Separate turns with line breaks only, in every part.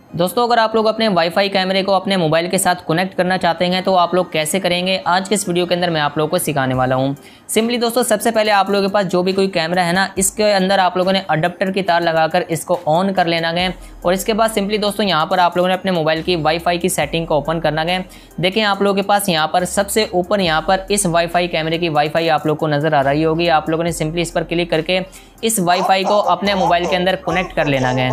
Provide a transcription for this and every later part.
दोस्तों अगर आप लोग अपने वाईफाई कैमरे को अपने मोबाइल के साथ कनेक्ट करना चाहते हैं तो आप लोग कैसे करेंगे, आज के इस वीडियो के अंदर मैं आप लोगों को सिखाने वाला हूं। सिंपली दोस्तों सबसे पहले आप लोगों के पास जो भी कोई कैमरा है ना, इसके अंदर आप लोगों ने अडेप्टर की तार लगाकर इसको ऑन कर लेना है। और इसके बाद सिंपली दोस्तों यहाँ पर आप लोगों ने अपने मोबाइल की वाईफाई की सेटिंग को ओपन करना है। देखिए आप लोगों के पास यहाँ पर सबसे ऊपर यहाँ पर इस वाईफाई कैमरे की वाईफाई आप लोग को नजर आ रही होगी। आप लोगों ने सिंपली इस पर क्लिक करके इस वाईफाई को अपने मोबाइल के अंदर कनेक्ट कर लेना है।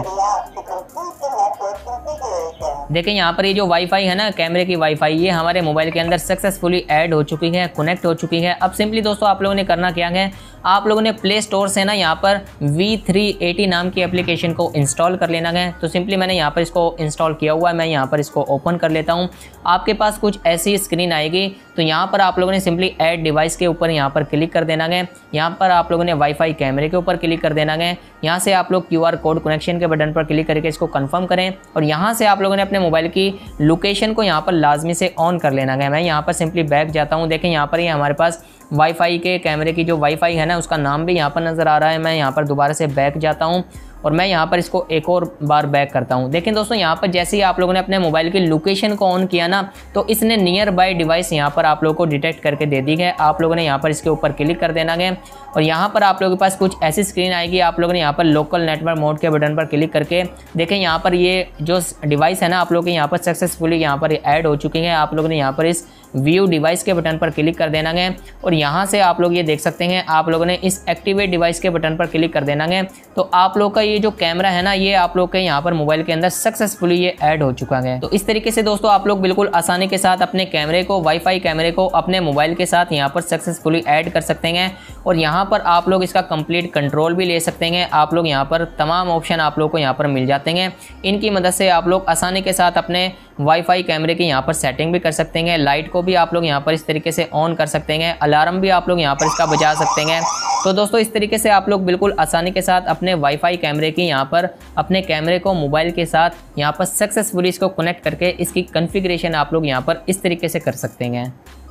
देखिए यहाँ पर ये जो वाईफाई है ना, कैमरे की वाईफाई, ये हमारे मोबाइल के अंदर सक्सेसफुली ऐड हो चुकी है, कनेक्ट हो चुकी है। अब सिंपली दोस्तों आप लोगों ने करना क्या है, आप लोगों ने प्ले स्टोर से ना यहाँ पर V380 नाम की एप्लीकेशन को इंस्टॉल कर लेना है। तो सिंपली मैंने यहाँ पर इसको इंस्टॉल किया हुआ है, मैं यहाँ पर इसको ओपन कर लेता हूँ। आपके पास कुछ ऐसी स्क्रीन आएगी, तो यहाँ पर आप लोगों ने सिंपली ऐड डिवाइस के ऊपर यहाँ पर क्लिक कर देना है। यहाँ पर आप लोगों ने वाईफाई कैमरे के ऊपर क्लिक कर देना है। यहाँ से आप लोग QR कोड कनेक्शन के बटन पर क्लिक करके इसको कंफर्म करें और यहाँ से आप लोगों ने अपने मोबाइल की लोकेशन को यहाँ पर लाजमी से ऑन कर लेना है। मैं यहाँ पर सिंपली बैक जाता हूँ। देखें यहाँ पर ये हमारे पास वाईफाई के कैमरे की जो वाईफाई है ना, उसका नाम भी यहाँ पर नज़र आ रहा है। मैं यहाँ पर दोबारा से बैक जाता हूँ और मैं यहाँ पर इसको एक और बार बैक करता हूँ। देखें दोस्तों यहाँ पर जैसे ही आप लोगों ने अपने मोबाइल की लोकेशन को ऑन किया ना, तो इसने नियर बाय डिवाइस यहाँ पर आप लोगों को डिटेक्ट करके दे दी है। आप लोगों ने यहाँ पर इसके ऊपर क्लिक कर देना है और यहाँ पर आप लोगों के पास कुछ ऐसी स्क्रीन आएगी। आप लोगों ने यहाँ पर लोकल नेटवर्क मोड के बटन पर क्लिक करके देखें यहाँ पर ये जो डिवाइस है ना, आप लोगों के यहाँ पर सक्सेसफुली यहाँ पर ऐड हो चुकी है। आप लोगों ने यहाँ पर इस व्यू डिवाइस के बटन पर क्लिक कर देना है और यहाँ से आप लोग ये देख सकते हैं, आप लोगों ने इस एक्टिवेट डिवाइस के बटन पर क्लिक कर देना है। तो आप लोग का ये जो कैमरा है ना, ये आप लोग के यहाँ पर मोबाइल के अंदर सक्सेसफुली ये ऐड हो चुका है। तो इस तरीके से दोस्तों आप लोग बिल्कुल आसानी के साथ अपने कैमरे को, वाईफाई कैमरे को अपने मोबाइल के साथ यहाँ पर सक्सेसफुली ऐड कर सकते हैं और यहाँ पर आप लोग इसका कंप्लीट कंट्रोल भी ले सकते हैं। आप लोग यहाँ पर तमाम ऑप्शन आप लोग को यहाँ पर मिल जाते हैं। इनकी मदद से आप लोग आसानी के साथ अपने वाईफाई कैमरे की यहाँ पर सेटिंग भी कर सकते हैं। लाइट को भी आप लोग यहाँ पर इस तरीके से ऑन कर सकते हैं। अलार्म भी आप लोग यहाँ पर इसका बजा सकते हैं। तो दोस्तों इस तरीके से आप लोग बिल्कुल आसानी के साथ अपने वाईफाई कैमरे की यहाँ पर अपने कैमरे को मोबाइल के साथ यहाँ पर सक्सेसफुली इसको कनेक्ट करके इसकी कॉन्फ़िगरेशन आप लोग यहाँ पर इस तरीके से कर सकते हैं।